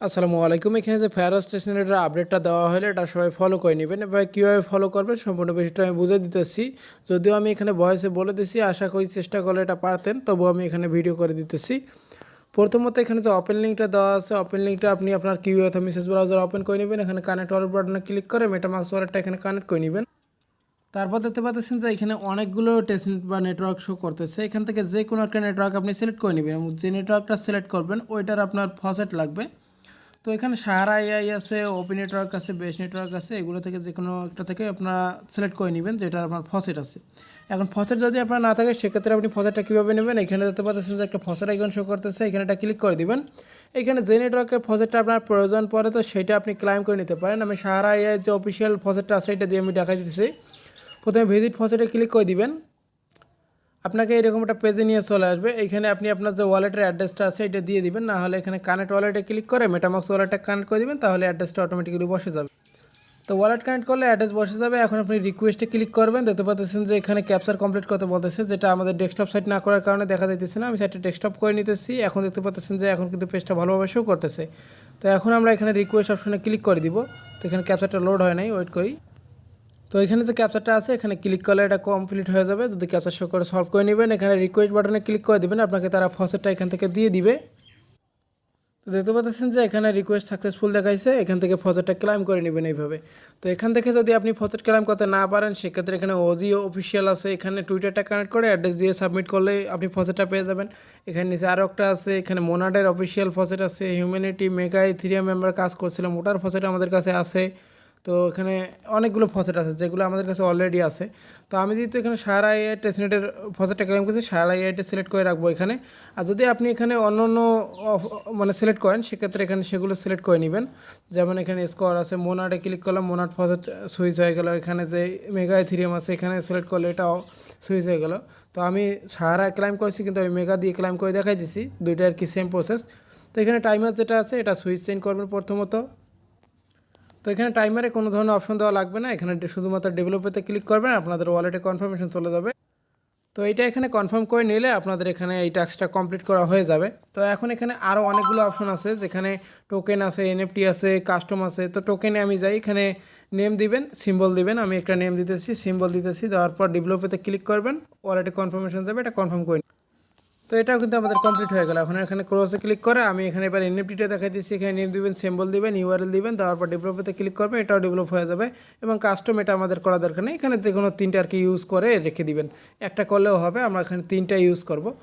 আসসালামু আলাইকুম। এখানে যে ফায়ার স্টেশনের আপডেটটা দেওয়া হলে এটা সবাই ফলো করে নেবেন। এবার কীভাবে ফলো করবেন সম্পূর্ণ বিষয়টা আমি বুঝে দিতেছি। যদিও আমি এখানে ভয়েসে বলে দিছি, আশা করি চেষ্টা করলে এটা পারতেন, তবুও আমি এখানে ভিডিও করে দিতেছি। প্রথমত এখানে যে ওপেন লিঙ্কটা দেওয়া আছে, ওপেন লিঙ্কটা আপনি আপনার কিউ অথবা মেসেজ ব্রাউজার ওপেন করে নেবেন। এখানে কানেক্ট ওয়ালেট বাটনে ক্লিক করে মেটামাস্ক ওয়ালেটটা এখানে কানেক্ট করে নেবেন। তারপর দেখতে পাচ্ছেন যে এখানে অনেকগুলো টেস্টনেট বা নেটওয়ার্ক শো করতেছে। এখান থেকে যে কোনো একটা নেটওয়ার্ক আপনি সিলেক্ট করে নেবেন এবং যে নেটওয়ার্কটা সিলেক্ট করবেন ওইটার আপনার ফসেট লাগবে। তো এখানে সাহারা এআই আছে, ওপেন নেটওয়ার্ক আছে, বেস নেটওয়ার্ক আছে, এগুলো থেকে যে কোনো একটা থেকে আপনারা সিলেক্ট করে নেবেন যেটা আপনার ফসেট আছে। এখন ফসেট যদি আপনার না থাকে সেক্ষেত্রে আপনি ফসেটটা কীভাবে নেবেন, এখানে দেখতে পাচ্ছেন যে একটা ফসেট আইকন শো করতেছে, এখানে এটা ক্লিক করে দিবেন। এখানে যে নেটওয়ার্কের ফসেটটা আপনার প্রয়োজন পড়ে তো সেটা আপনি ক্লাইম করে নিতে পারেন। আমি সাহারা এআই যে অফিসিয়াল ফসেটটা আছে এটা দিয়ে আমি দেখাই দিতেছি। প্রথমে ভিজিট ফসেটে ক্লিক করে দিবেন। আপনাকে এরকম একটা পেজে নিয়ে চলে আসবে। এইখানে আপনি আপনার যে ওয়ালেটের অ্যাড্রেসটা আছে এটা দিয়ে দিবেন, না হলে এখানে কানেক্ট ওয়ালেটে ক্লিক করে মেটামাক্স ওয়ালেটটা কানেক্ট করে দিবেন, তাহলে অ্যাড্রেসটা অটোমেটিক্যালি বসে যাবে। তো ওয়ালেট কানেক্ট করলে অ্যাড্রেস বসে যাবে। এখন আপনি রিকোয়েস্টে ক্লিক করবেন। দেখতে পাচ্ছেন যে এখানে ক্যাপচার কমপ্লিট করতে বলতেছে, যেটা আমাদের ডেস্কটপ সাইট না করার কারণে দেখা যাইতেছে না। আমি সাইটটা ডেস্কটপ করে নিতেছি। এখন দেখতে পাচ্ছেন যে এখন কিন্তু পেজটা ভালোভাবে শো করতেছে। তো এখন আমরা এখানে রিকোয়েস্ট অপশনে ক্লিক করে দিব। তো এখানে ক্যাপচারটা লোড হয় নাই, ওয়েট করি। তো এখানে যে ক্যাপচারটা আছে এখানে ক্লিক করলে এটা কমপ্লিট হয়ে যাবে। যদি ক্যাপচার শো করে সলভ করে নেবেন, এখানে রিকোয়েস্ট বাটনে ক্লিক করে দেবেন, আপনাকে তারা ফসেটটা এখান থেকে দিয়ে দিবে। তো দেখতে পাচ্ছেন যে এখানে রিকোয়েস্ট সাকসেসফুল দেখাইছে, এখান থেকে ফসেটটা ক্লাইম করে নেবেন এইভাবে। তো এখান থেকে যদি আপনি ফসেট ক্লাইম করতে না পারেন সেক্ষেত্রে এখানে ওজিও অফিসিয়াল আছে, এখানে টুইটারটা কানেক্ট করে অ্যাড্রেস দিয়ে সাবমিট করলে আপনি ফসেটটা পেয়ে যাবেন। এখানে নিচে আরও একটা আছে, এখানে মোনাডের অফিসিয়াল ফসেট আছে, হিউম্যানিটি মেগা ইথেরিয়াম মেম্বার কাজ করছিলাম ওটার ফসেট আমাদের কাছে আছে। তো এখানে অনেকগুলো ফসেট আছে যেগুলো আমাদের কাছে অলরেডি আছে। তো আমি যেহেতু এখানে সারা এআই টেস্টনেটের ফসেটটা ক্লেম করছি, সারা এআইটা সিলেক্ট করে রাখবো এখানে। আর যদি আপনি এখানে অন্য অন্য মানে সিলেক্ট করেন সেক্ষেত্রে এখানে সেগুলো সিলেক্ট করে নেবেন। যেমন এখানে স্কোয়ার আছে, মোনাডে ক্লিক করলাম, মোনাড ফসেট সুইচ হয়ে গেল। এখানে যে মেগা ইথেরিয়াম আছে এখানে সিলেক্ট করলে এটাও সুইচ হয়ে গেল। তো আমি সারা ক্লাইম করছি কিন্তু আমি মেগা দিয়ে ক্লাইম করে দেখাই দিছি, দুইটা আর কি সেম প্রসেস। তো এখানে টাইমার যেটা আছে এটা সুইচ চেঞ্জ করবেন প্রথমত। তো এখানে টাইমারে কোনো ধরনের অপশন দেওয়া লাগবে না, এখানে শুধুমাত্র ডেভেলপেতে ক্লিক করবেন, আপনাদের ওয়ালেটে কনফার্মেশন চলে যাবে। তো এইটা এখানে কনফার্ম করে নিলে আপনাদের এখানে এই টাস্কটা কমপ্লিট করা হয়ে যাবে। তো এখন এখানে আরও অনেকগুলো অপশন আছে, যেখানে টোকেন আছে, এনএফটি আছে, কাস্টম আছে। তো টোকেনে আমি যাই, এখানে নেম দিবেন, সিম্বল দিবেন। আমি একটা নেম দিতেছি, সিম্বল দিতেছি, দেওয়ার পর ডেভেলপেতে ক্লিক করবেন, ওয়ালেটে কনফার্মেশন যাবে, এটা কনফার্ম করে। তো এটাও কিন্তু আমাদের কমপ্লিট হয়ে গেল। এখন এখানে ক্রসে ক্লিক করে আমি এখানে এবার এনএফটিটা দেখাই দিচ্ছি। এখানে নেম দিবেন, সিম্বল দিবেন, ইউআরএল দিবেন, তারপর ডেভেলপেতে ক্লিক করবেন, এটাও ডেভেলপ হয়ে যাবে। এবং কাস্টম এটা আমাদের করা দরকার নেই, এখানে যে কোনো তিনটা আর কি ইউজ করে রেখে দিবেন, একটা করলেও হবে। আমরা এখানে তিনটা ইউজ করব।